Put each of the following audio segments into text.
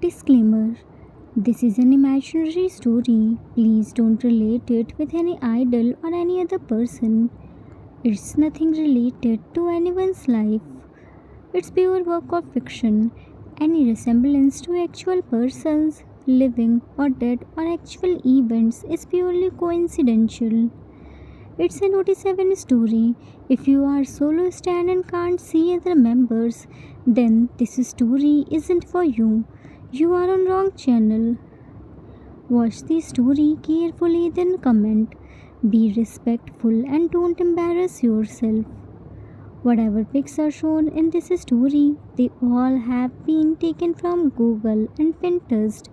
Disclaimer: this is an imaginary story. Please don't relate it with any idol or any other person. It's nothing related to anyone's life. It's pure work of fiction. Any resemblance to actual persons, living or dead, or actual events is purely coincidental. It's a Notice 7 story. If you are solo stand and can't see other members, then this story isn't for you. You are on wrong channel. Watch the story carefully, then comment. Be respectful and don't embarrass yourself. Whatever pics are shown in this story, they all have been taken from Google and Pinterest.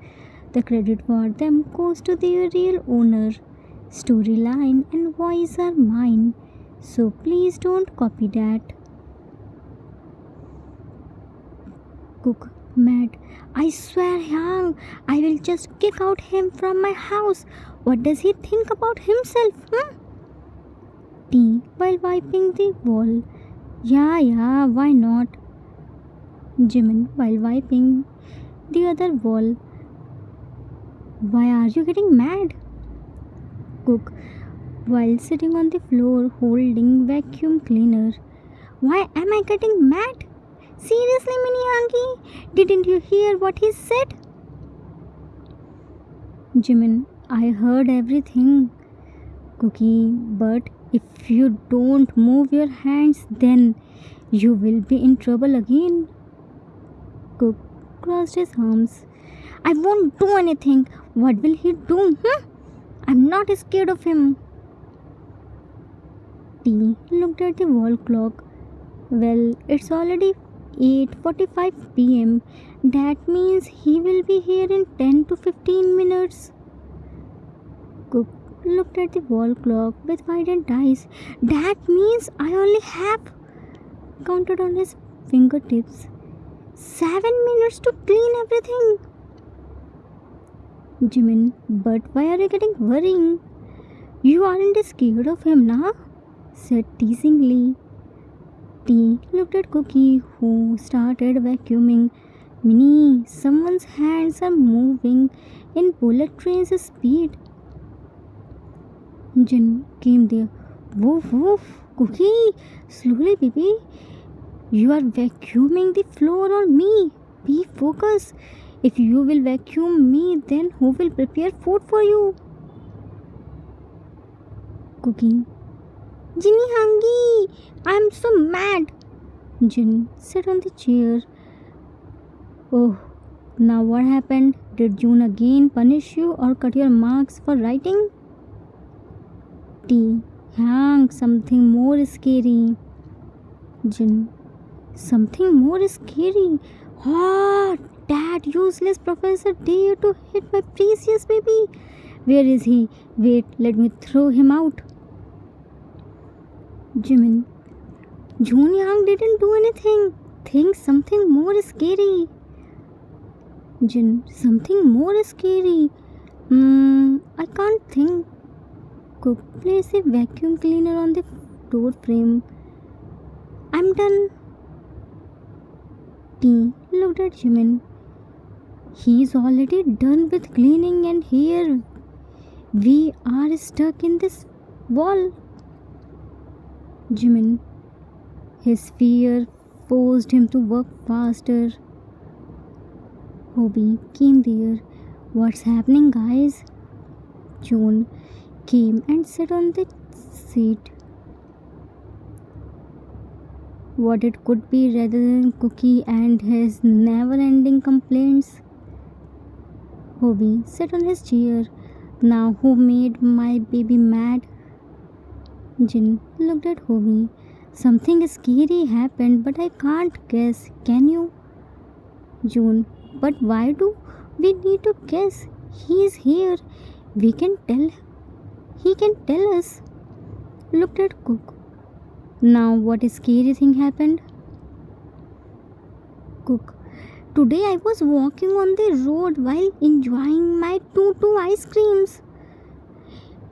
The credit for them goes to their real owner. Storyline and voice are mine, so please don't copy that. Cook mad. I swear, Yang, I will just kick out him from my house. What does he think about himself? Tea while wiping the wall. Yeah, why not? Jimin while wiping the other wall. Why are you getting mad? Cook while sitting on the floor holding vacuum cleaner. Why am I getting mad? Seriously, Minihangi, didn't you hear what he said? Jimin, I heard everything. Cookie, but if you don't move your hands, then you will be in trouble again. Cook crossed his arms. I won't do anything. What will he do? I'm not scared of him. T looked at the wall clock. Well, it's already 8:45 p.m. That means he will be here in 10 to 15 minutes. Cook looked at the wall clock with widened eyes. That means I only have counted on his fingertips. 7 minutes to clean everything. Jimin, but why are you getting worrying? You aren't scared of him, na? Said teasingly. T looked at Cookie, who started vacuuming. Minnie, someone's hands are moving in bullet train's speed. Jin came there. Woof woof, Cookie, slowly, baby. You are vacuuming the floor on me. Be focused. If you will vacuum me, then who will prepare food for you? Cookie. Jinny Hangi, I'm so mad. Jin sat on the chair. Oh, now what happened? Did June again punish you or cut your marks for writing? T. Hang, something more scary. Jin. Something more scary? Oh, that useless professor dared to hit my precious baby. Where is he? Wait, let me throw him out. Jimin. Junyang didn't do anything. Think something more scary. Jin. Something more scary. I can't think. Cook placed a vacuum cleaner on the door frame. I'm done. T looked at Jimin. He's already done with cleaning and here we are stuck in this wall. Jimin. His fear forced him to work faster. Hobie came there. What's happening, guys? June came and sat on the seat. What it could be rather than Cookie and his never-ending complaints. Hobie sat on his chair. Now who made my baby mad? Jin looked at Hobie. Something scary happened, but I can't guess. Can you? June. But why do we need to guess? He is here. We can tell. He can tell us. Looked at Cook. Now what scary thing happened? Cook. Today I was walking on the road while enjoying my 2 ice creams.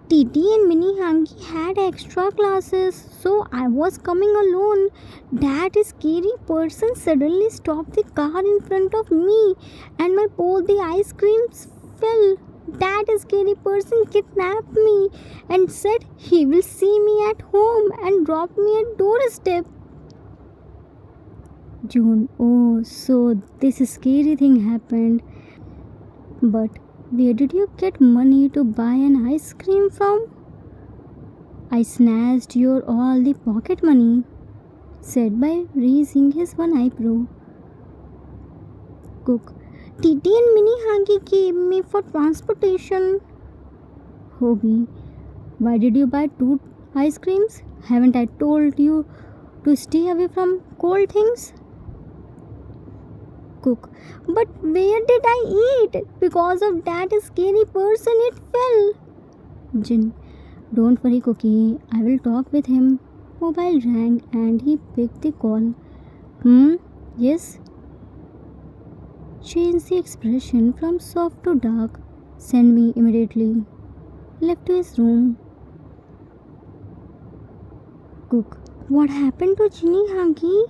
Titi and Mini Hangi had extra classes, so I was coming alone. That scary person suddenly stopped the car in front of me, and my both the ice creams fell. That scary person kidnapped me and said he will see me at home and drop me at doorstep. June, oh, so this scary thing happened. But where did you get money to buy an ice cream from? I snatched your all the pocket money, said by raising his one eyebrow. Cook, Titi and Mini Hanky gave me for transportation. Hobie, why did you buy two ice creams? Haven't I told you to stay away from cold things? Cook, but where did I eat? Because of that scary person, it fell. Jin, don't worry, Cookie. I will talk with him. Mobile rang and he picked the call. Yes? Change the expression from soft to dark. Send me immediately. Left to his room. Cook, what happened to Ginny Hanky?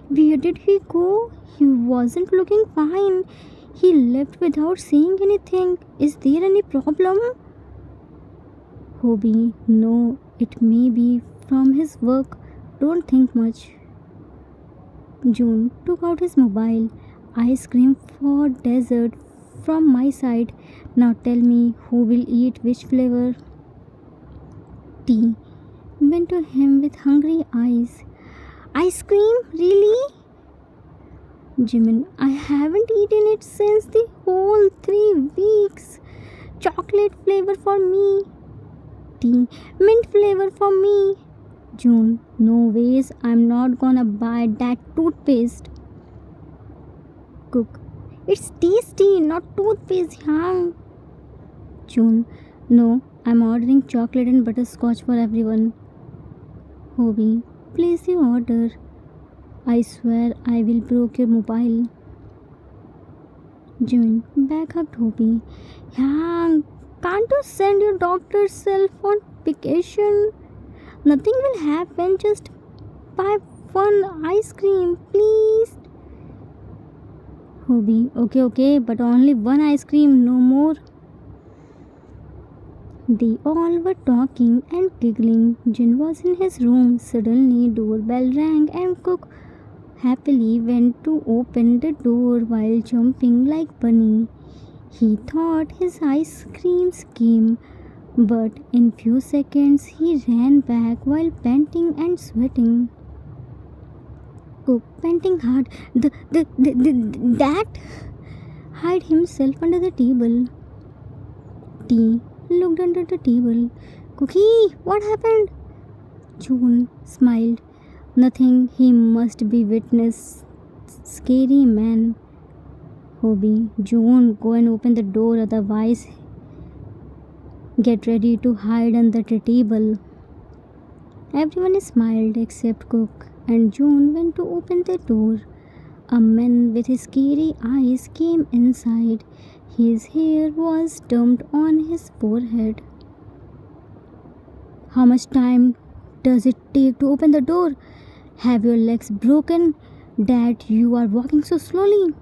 Where did he go? He wasn't looking fine. He left without saying anything. Is there any problem? Hobie, no, it may be from his work. Don't think much. June took out his mobile. Ice cream for dessert from my side. Now tell me who will eat which flavor. T went to him with hungry eyes. Ice cream? Really? Jimin, I haven't eaten it since the whole 3 weeks. Chocolate flavor for me. Tea, mint flavor for me. June, no ways, I'm not gonna buy that toothpaste. Cook, it's tasty, not toothpaste, huh? June, no, I'm ordering chocolate and butterscotch for everyone. Hobie, place the order. I swear I will break your mobile. June, back hugged Hobie. Yang, can't you send your doctor self on vacation? Nothing will happen, just buy one ice cream, please. Hobie, okay, but only one ice cream, no more. They all were talking and giggling. Jin was in his room. Suddenly, doorbell rang and Cook happily went to open the door while jumping like bunny. He thought his ice creams came, but in few seconds he ran back while panting and sweating. Cook, panting hard, that hid himself under the table. T looked under the table. Cookie, what happened? June smiled. Nothing, he must be witness. Scary man. Hobie, June, go and open the door, otherwise get ready to hide under the table. Everyone smiled except Cook, and June went to open the door. A man with scary eyes came inside. His hair was dumped on his forehead. How much time does it take to open the door? Have your legs broken that you are walking so slowly?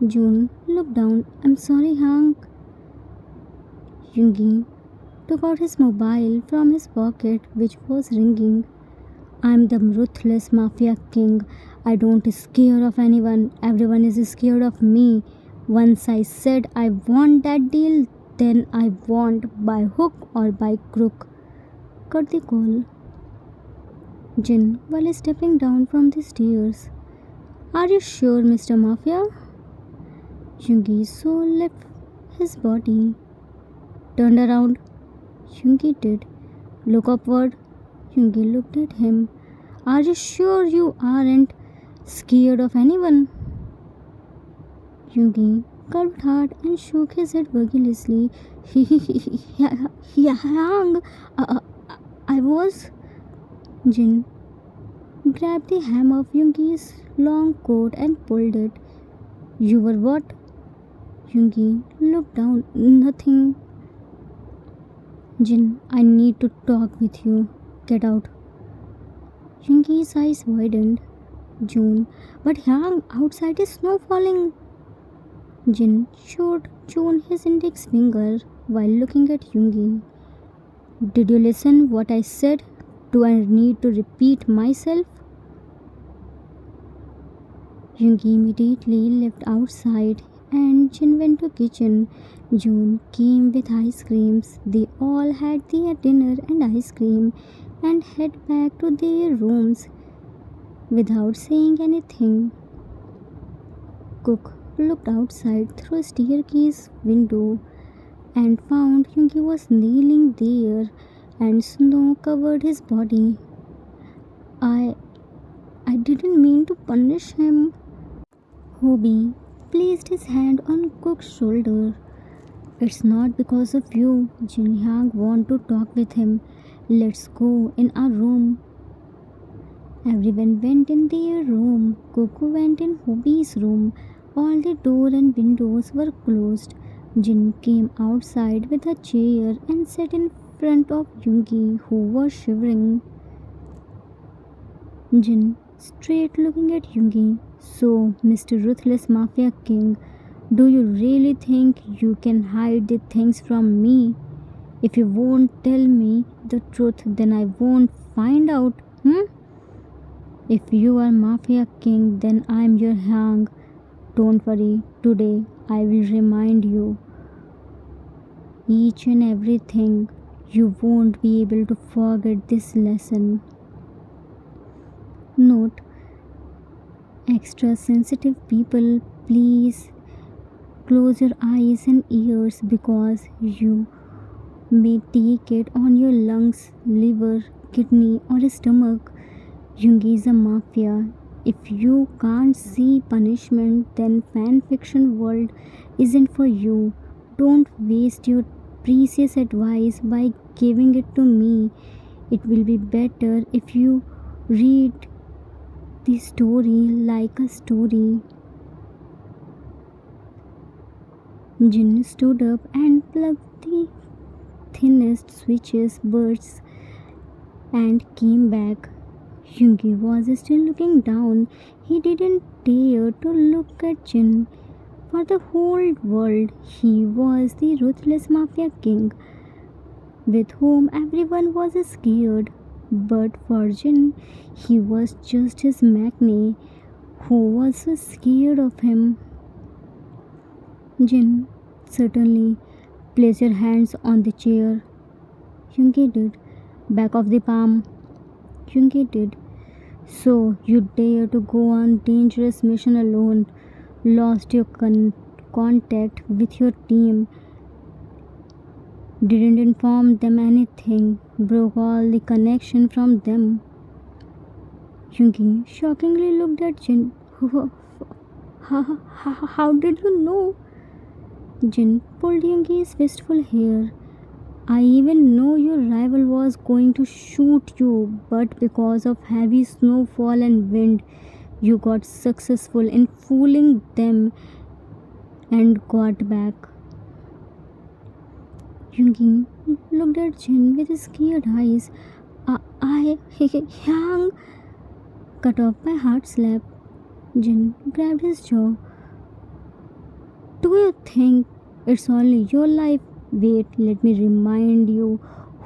June looked down. I'm sorry, Hank. Yoongi took out his mobile from his pocket, which was ringing. I'm the ruthless mafia king. I don't scare of anyone. Everyone is scared of me. Once I said I want that deal, then I want by hook or by crook. Cut the call. Jin, while stepping down from the stairs. Are you sure, Mr. Mafia? Yoongi so left his body. Turned around. Yoongi did. Look upward. Yoongi looked at him. Are you sure you aren't scared of anyone? Yoongi curved hard and shook his head vigorously. Yang, I was. Jin grabbed the hem of Yoongi's long coat and pulled it. You were what? Yoongi looked down. Nothing. Jin, I need to talk with you. Get out. Yungi's eyes widened. June, but Yang, outside is snow falling. Jin showed June his index finger while looking at Yungi. Did you listen what I said? Do I need to repeat myself? Yungi immediately left outside and Jin went to kitchen. June came with ice creams. They all had their dinner and ice cream and head back to their rooms without saying anything. Cook looked outside through a staircase window and found Yungi was kneeling there and snow covered his body. I I didn't mean to punish him. Hobie placed his hand on Cook's shoulder. It's not because of you. Jin Hyang want to talk with him. Let's go in our room. Everyone went in their room. Coco went in Hobie's room. All the door and windows were closed. Jin came outside with a chair and sat in front of Yungi, who was shivering. Jin, straight looking at Yungi. So, Mr. Ruthless Mafia King, do you really think you can hide the things from me? If you won't tell me the truth, then I won't find out. If you are Mafia King, then I'm your hang. Don't worry, today I will remind you each and everything. You won't be able to forget this lesson. Note, extra sensitive people, please close your eyes and ears because you may take it on your lungs, liver, kidney, or stomach. Jungi is a mafia. If you can't see punishment, then fan fiction world isn't for you. Don't waste your precious advice by giving it to me. It will be better if you read the story like a story. Jin stood up and plugged the thinnest switches buds and came back. Yungi was still looking down. He didn't dare to look at Jin. For the whole world, he was the ruthless mafia king with whom everyone was scared. But for Jin, he was just his magnate who was so scared of him. Jin, certainly, place your hands on the chair. Yungi did. Back of the palm. Yungi did. So you dare to go on dangerous mission alone, lost your contact with your team, didn't inform them anything, broke all the connection from them. Yungi shockingly looked at Jin. How did you know? Jin pulled Yungi's wistful hair. I even know your rival was going to shoot you, but because of heavy snowfall and wind, you got successful in fooling them and got back. Yungi looked at Jin with scared eyes. Yang cut off by hard slap. Jin grabbed his jaw. Do you think it's only your life? Wait, let me remind you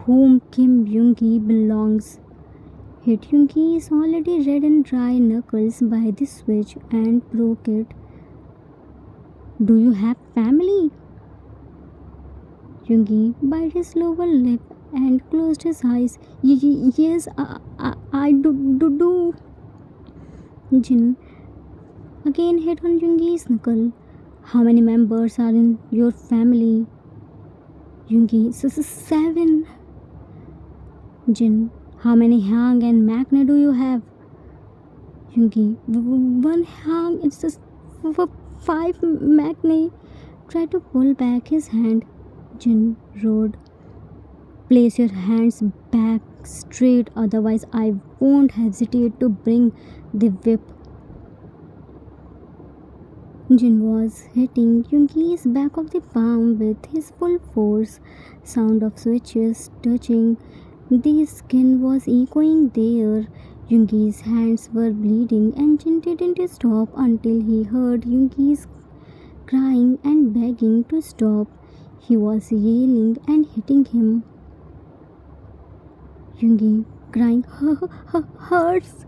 whom Kim Yungi belongs. Hit Yungi's already red and dry knuckles by the switch and broke it. Do you have family? Yungi bit his lower lip and closed his eyes. Yes, I do. Jin again hit on Yungi's knuckle. How many members are in your family? Yungi, 7. Jin, how many Hang and Makna do you have? Yungi, one Hang, it's just 5 Makna. Try to pull back his hand. Jin roared. Place your hands back straight, otherwise I won't hesitate to bring the whip. Jin was hitting Yungi's back of the palm with his full force. Sound of switches touching the skin was echoing there. Yungi's hands were bleeding and Jin didn't stop until he heard Yungi's crying and begging to stop. He was yelling and hitting him. Yungi crying hurts.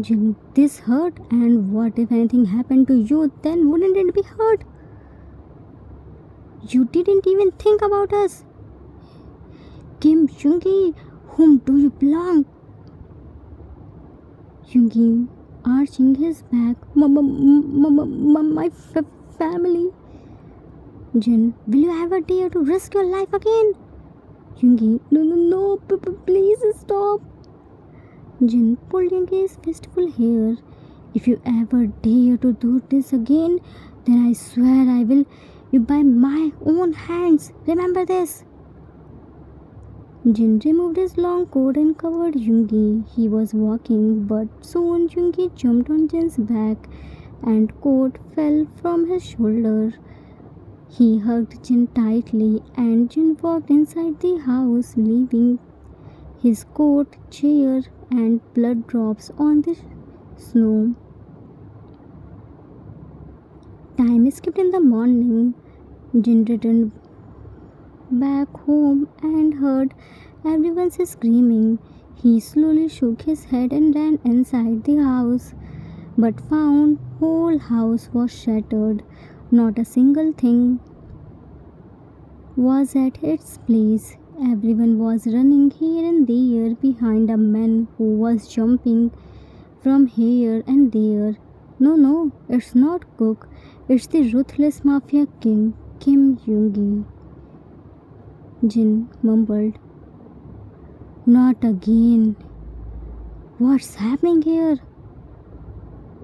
Jin, this hurt, and what if anything happened to you? Then wouldn't it be hurt? You didn't even think about us. Kim Yungi, whom do you belong? Yungi arching his back. My family. Jin, will you ever dare to risk your life again? Yungi, no, please stop. Jin pulled Yungi's fistful hair. If you ever dare to do this again, then I swear I will you by my own hands. Remember this. Jin removed his long coat and covered Yungi. He was walking, but soon Yungi jumped on Jin's back and coat fell from his shoulder. He hugged Jin tightly and Jin walked inside the house, leaving his coat, chair, and blood drops on the snow. Time skipped in the morning. Jin returned back home and heard everyone screaming. He slowly shook his head and ran inside the house, but found whole house was shattered. Not a single thing was at its place. Everyone was running here and there behind a man who was jumping from here and there. No, it's not Cook. It's the ruthless mafia king, Kim Yoongi. Jin mumbled. Not again. What's happening here?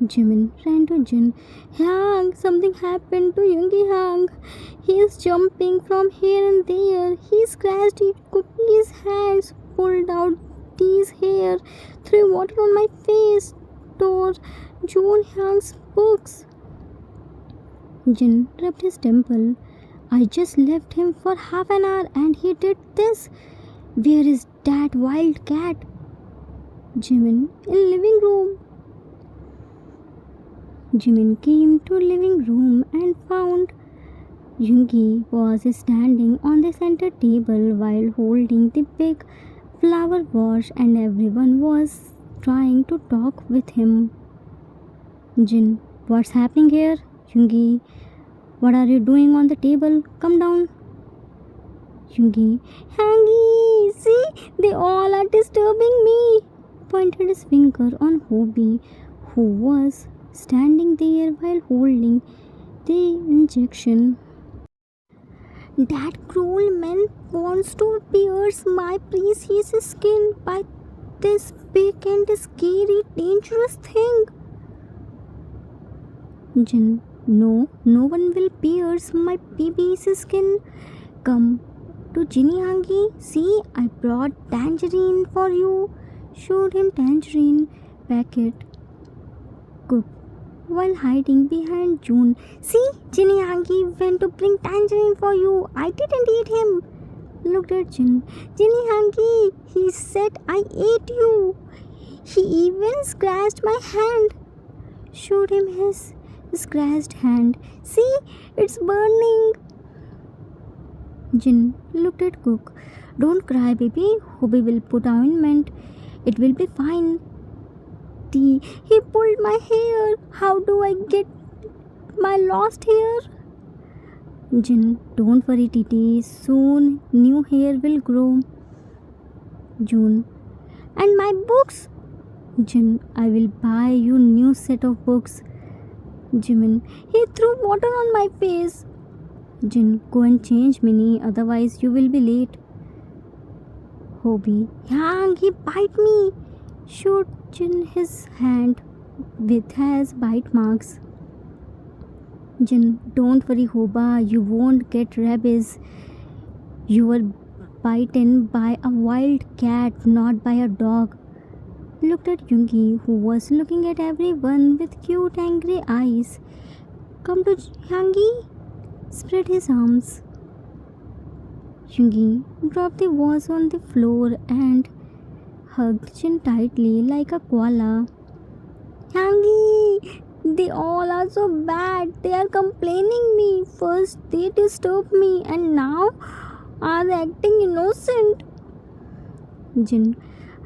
Jimin ran to Jin. Hang, something happened to Yoongi Hang. He's jumping from here and there. He scratched Cookie's hands, pulled out Dee's hair, threw water on my face, tore Jun Hang's books. Jin rubbed his temple. I just left him for half an hour and he did this. Where is that wild cat? Jimin in living room. Jimin came to living room and found Yoongi was standing on the center table while holding the big flower vase and everyone was trying to talk with him. Jin, what's happening here? Yoongi, what are you doing on the table? Come down. Yoongi, Hangi, see, they all are disturbing me. Pointed his finger on Hobie, who was standing there while holding the injection. That cruel man wants to pierce my precious skin by this big and scary, dangerous thing. Jin, no one will pierce my baby's skin. Come to Jinny Hangi. See, I brought tangerine for you. Showed him tangerine packet. Cook while hiding behind June. See, Jinny Hangi went to bring tangerine for you. I didn't eat him. Looked at Jin. Jinny Hangi, he said I ate you. He even scratched my hand. Showed him his scratched hand. See, it's burning. Jin looked at Cook. Don't cry, baby. Hobie will put ointment. It will be fine. He pulled my hair. How do I get my lost hair? Jin, don't worry, Titi. Soon new hair will grow. June, and my books? Jin, I will buy you new set of books. Jimin, he threw water on my face. Jin, go and change, Minnie, otherwise you will be late. Hobie, Yang, he bite me. Showed Jin his hand with his bite marks. Jin, don't worry, Hoba, you won't get rabies. You were bitten by a wild cat, not by a dog. Looked at Yoongi, who was looking at everyone with cute, angry eyes. come to Hyungi, spread his arms. Hyungi dropped the vase on the floor and hugged Jin tightly like a koala. Hyungi, they all are so bad. They are complaining me. First they disturb me and now are acting innocent. Jin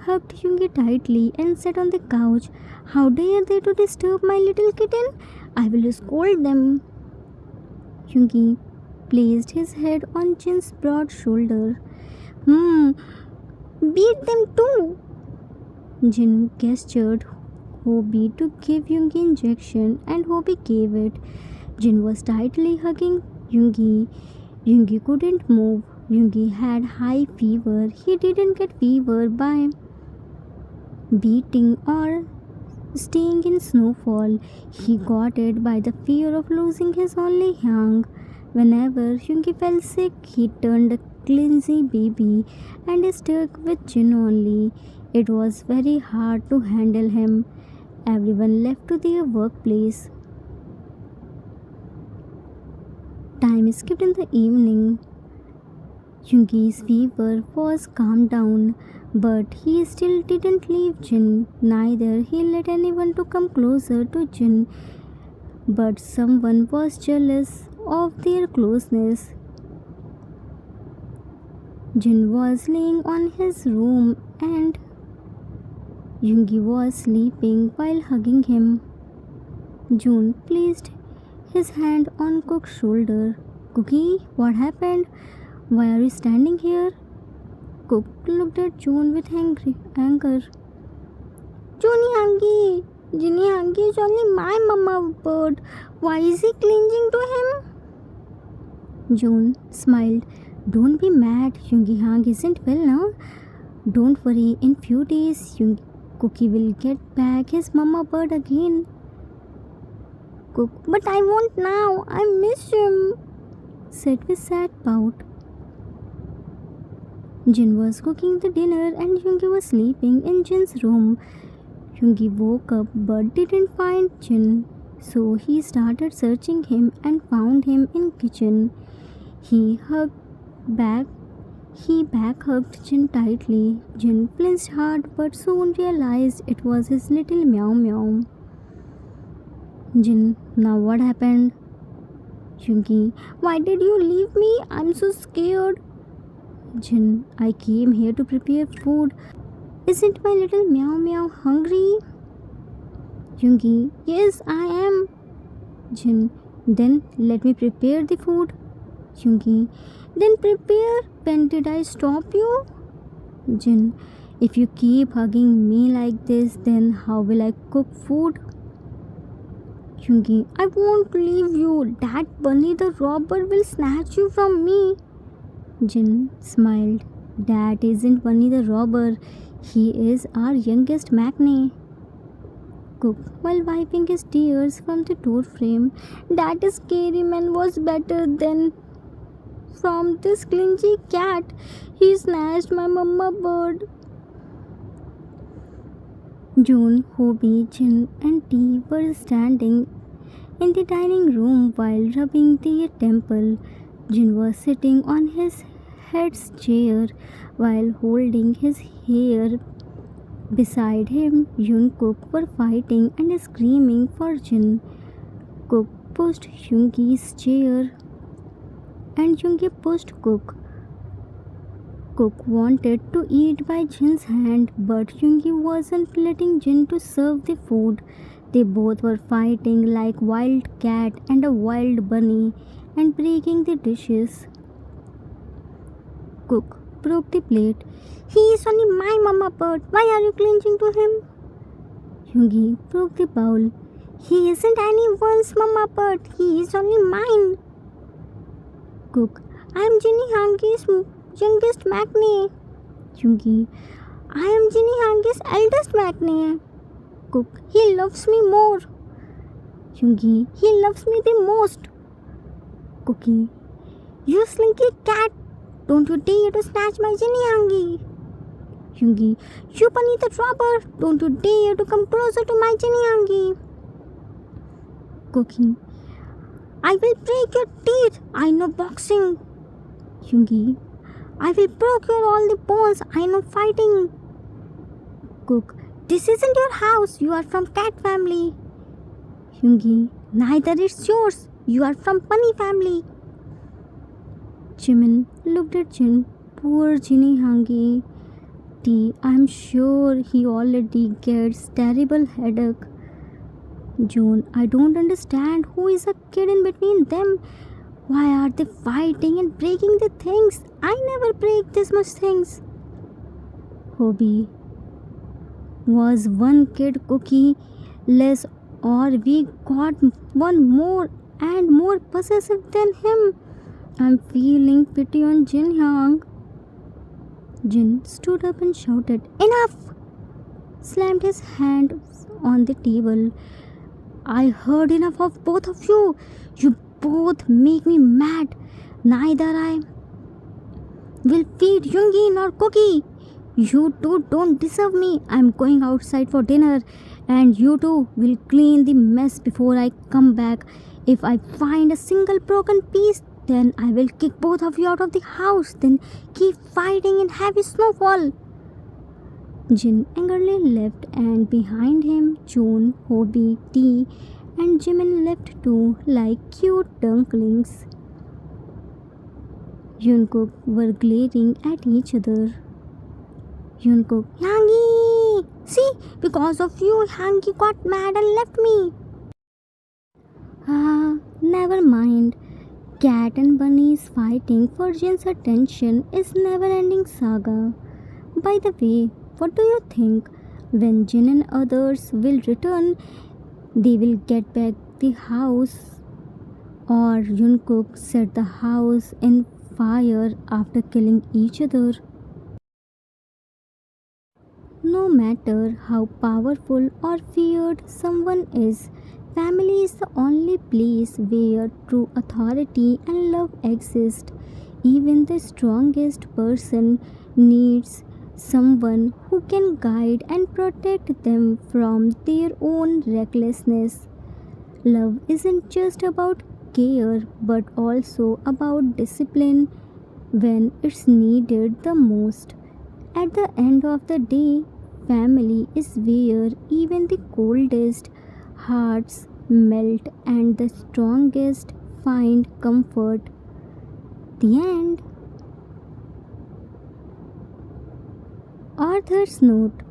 hugged Hyungi tightly and sat on the couch. How dare they to disturb my little kitten? I will scold them. Hyungi placed his head on Jin's broad shoulder. Beat them too. Jin gestured Hobie to give Hyungi injection and Hobie gave it. Jin was tightly hugging Hyungi. Hyungi couldn't move. Hyungi had high fever. He didn't get fever by beating or staying in snowfall. He got it by the fear of losing his only Hyung. Whenever Hyungi fell sick, he turned a clumsy baby and stuck with Jin only. It was very hard to handle him. Everyone left to their workplace. Time skipped in the evening. Hyungi's fever was calmed down, but he still didn't leave Jin. Neither he let anyone to come closer to Jin, but someone was jealous of their closeness. Jin was laying on his room and Hyungi was sleeping while hugging him. June placed his hand on Cook's shoulder. Cookie, what happened? Why are you standing here? Cook looked at June with anger. Johnny Hangi, Jinny Hangi is only my mama bird. Why is he clinging to him? June smiled. Don't be mad. Hyungi Hang isn't well now. Don't worry. In few days, Cookie will get back his mama bird again. Cook, but I won't now. I miss him, said with sad pout. Jin was cooking the dinner and Hyungi was sleeping in Jin's room. Hyungi woke up but didn't find Jin, so he started searching him and found him in kitchen. He back hugged Jin tightly. Jin flinched hard but soon realized it was his little meow meow. Jin, now what happened? Hyungi, why did you leave me? I'm so scared. Jin, I came here to prepare food. Isn't my little meow meow hungry? Hyungi, yes, I am. Jin, then let me prepare the food. Hyungi, then prepare. When did I stop you? Jin, if you keep hugging me like this, then how will I cook food? Hyungi, I won't leave you. That bunny the robber will snatch you from me. Jin smiled. That isn't Bunny the robber. He is our youngest Maknae. Cook, while wiping his tears from the door frame, that scary man was better than from this clingy cat. He snatched my mama bird. June, Hobie, Jin, and T were standing in the dining room while rubbing their temple. Jin was sitting on his head's chair while holding his hair. Beside him, Yun Cook were fighting and screaming for Jin. Cook pushed Hyungi's chair and Hyungi pushed Cook. Cook wanted to eat by Jin's hand, but Hyungi wasn't letting Jin to serve the food. They both were fighting like wild cat and a wild bunny and breaking the dishes. Cook broke the plate. He is only my mama bird. Why are you clinging to him? Hyungi broke the bowl. He isn't anyone's mama bird. He is only mine. Cook, I am Jinny Hangi's youngest Maknae. Hyungi, I am Jinny Hangi's eldest Maknae. Cook, he loves me more. Hyungi, he loves me the most. Cookie, you slinky cat. Don't you dare to snatch my Jinny Hangi. Hyungi, you bunny the robber. Don't you dare to come closer to my Jinny Hangi. Cookie, I will break your teeth. I know boxing. Yoongi, I will break your all the bones. I know fighting. Cook, this isn't your house. You are from cat family. Yoongi, neither is yours. You are from bunny family. Jimin looked at Jin. Poor Jinny Hangi. I'm sure he already gets terrible headache. June, I don't understand who is a kid in between them. Why are they fighting and breaking the things? I never break this much things. Hobie, was one kid cookie less or we got one more and more possessive than him? I'm feeling pity on Jin Hyang. Jin stood up and shouted, Enough! Slammed his hand on the table. I heard enough of both of you. You both make me mad. Neither I will feed Yoongi nor Cookie. You two don't deserve me. I'm going outside for dinner and you two will clean the mess before I come back. If I find a single broken piece, then I will kick both of you out of the house. Then keep fighting in heavy snowfall. Jin angrily left and behind him June, Hobie, T and Jimin left too like cute ducklings. Jungkook were glaring at each other. Jungkook, Yangi! See, because of you, Yangi got mad and left me. Never mind. Cat and Bunny's fighting for Jin's attention is never-ending saga. By the way, what do you think? When Jin and others will return, they will get back the house or Jungkook set the house in fire after killing each other. No matter how powerful or feared someone is, family is the only place where true authority and love exist. Even the strongest person needs someone who can guide and protect them from their own recklessness. Love isn't just about care but also about discipline when it's needed the most. At the end of the day, family is where even the coldest hearts melt and the strongest find comfort. The end. Author's note.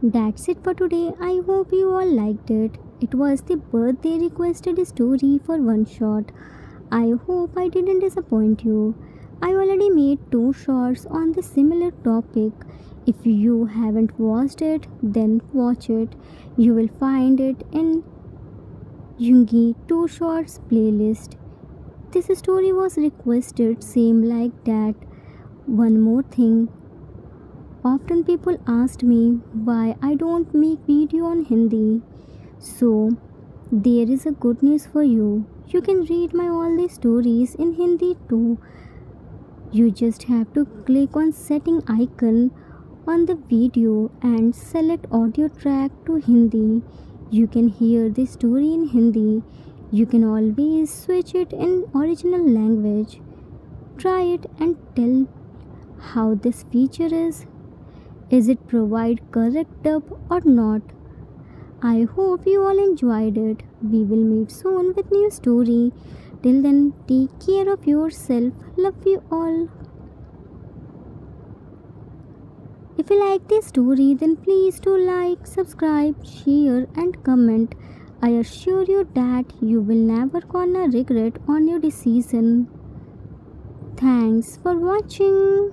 That's it for today. I hope you all liked it. It was the birthday requested story for one shot. I hope I didn't disappoint you. I already made 2 shorts on the similar topic. If you haven't watched it, then watch it. You will find it in Yoongi 2 Shorts playlist. This story was requested same like that. One more thing. Often people asked me why I don't make video on Hindi. So there is a good news for you. You can read my all the stories in Hindi too. You just have to click on setting icon on the video and select audio track to Hindi. You can hear the story in Hindi. You can always switch it in original language. Try it and tell how this feature is. Is it provide correct dub or not? I hope you all enjoyed it. We will meet soon with new story. Till then, take care of yourself. Love you all. If you like this story, then please do like, subscribe, share and comment. I assure you that you will never gonna regret on your decision. Thanks for watching.